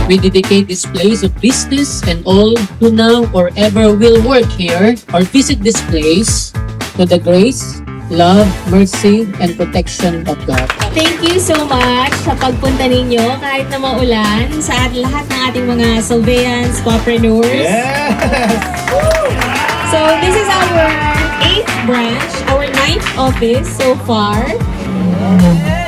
We dedicate this place of business and all who now or ever will work here or visit this place to the grace, love, mercy, and protection of God. Thank you so much sa pagpunta ninyo kahit na maulan sa lahat ng ating mga Salveans, Popreneurs. Yes! So this is our 8th branch, our 9th office so far.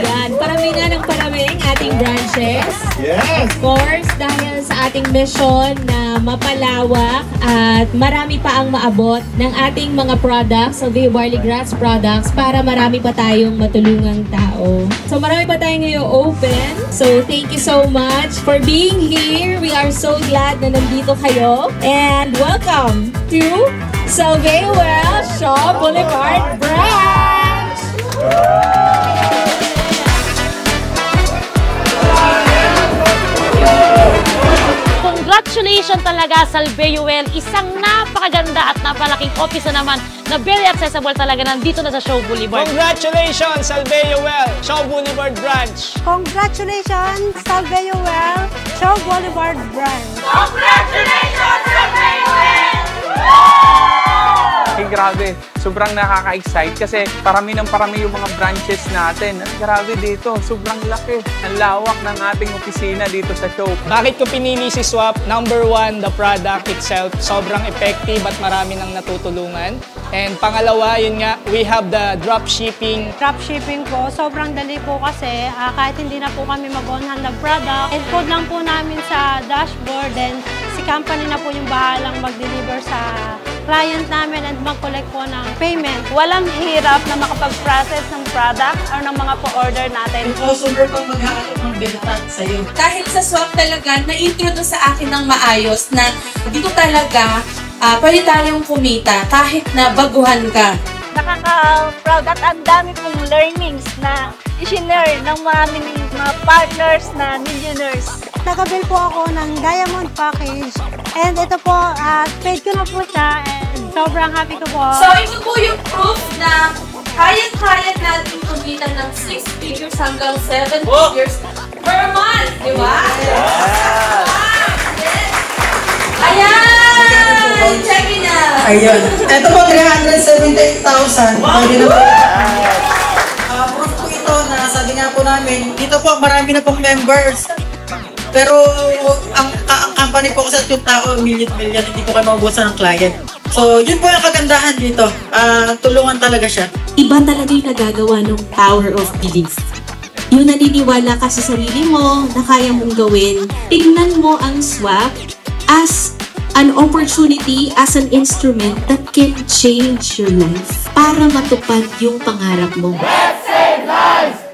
Yan, parami nga ng parami ang ating branches. Yes! Of course, dahil sa ating mission na mapalawak at marami pa ang maabot ng ating mga products, Salveo Barley Grass products, para marami pa tayong matulungang tao. So marami pa tayo ngayong open. So thank you so much for being here. We are so glad na nandito kayo. And welcome to Salveo Shaw Boulevard Branch! Congratulations talaga, Salveo. Isang napakaganda at napalaking office na naman na very accessible talaga nandito na sa Shaw Boulevard. Congratulations, Salveo Shaw Boulevard Branch! Congratulations, Salveo Shaw Boulevard Branch! Congratulations, Salveo! Hey, grabe. Sobrang nakaka-excite kasi parami ng parami yung mga branches natin. At grabe dito, sobrang laki. Ang lawak ng ating opisina dito sa Shaw. Bakit ko pinili si Swap? Number one, the product itself. Sobrang effective at marami nang natutulungan. And pangalawa, yun nga, we have the dropshipping. Dropshipping po, sobrang dali po kasi kahit hindi na po kami mag-on-hand ng product, encode lang po namin sa dashboard, then si company na po yung bahalang mag-deliver sa client namin and mag-collect po ng payment. Walang hirap na makapag-process ng product or ng mga po-order natin. Customer pang maghahanap ng benefit sa'yo. Dahil sa Swap talaga, na-introduce sa akin ng maayos na dito talaga pwede tayong kumita kahit na baguhan ka. Nakaka-proud at ang dami kong learnings na i-share ng mga partners na millionaires. Nakabil po ako ng Diamond Package and ito po, paid ko na po siya and sobrang happy ko po. So ito po yung proof na kaya-kaya natin kumita ng 6 figures hanggang 7 figures per month, di ba? Yes! Ayan! Check it out! Ayun. Ito po, 378,000. Pwede na po. Proof po ito na sabi nga po namin, dito po marami na pong members. Pero ang company po kasi at yung tao, million-million, hindi po kayo mabubusan ng client. So, yun po yung kagandahan dito. Tulungan talaga siya. Iba talaga yung nagagawa ng power of belief. Yung naniniwala ka sa sarili mo na kaya mong gawin, tignan mo ang Swap as an opportunity, as an instrument that can change your life para matupad yung pangarap mo. Let's save lives!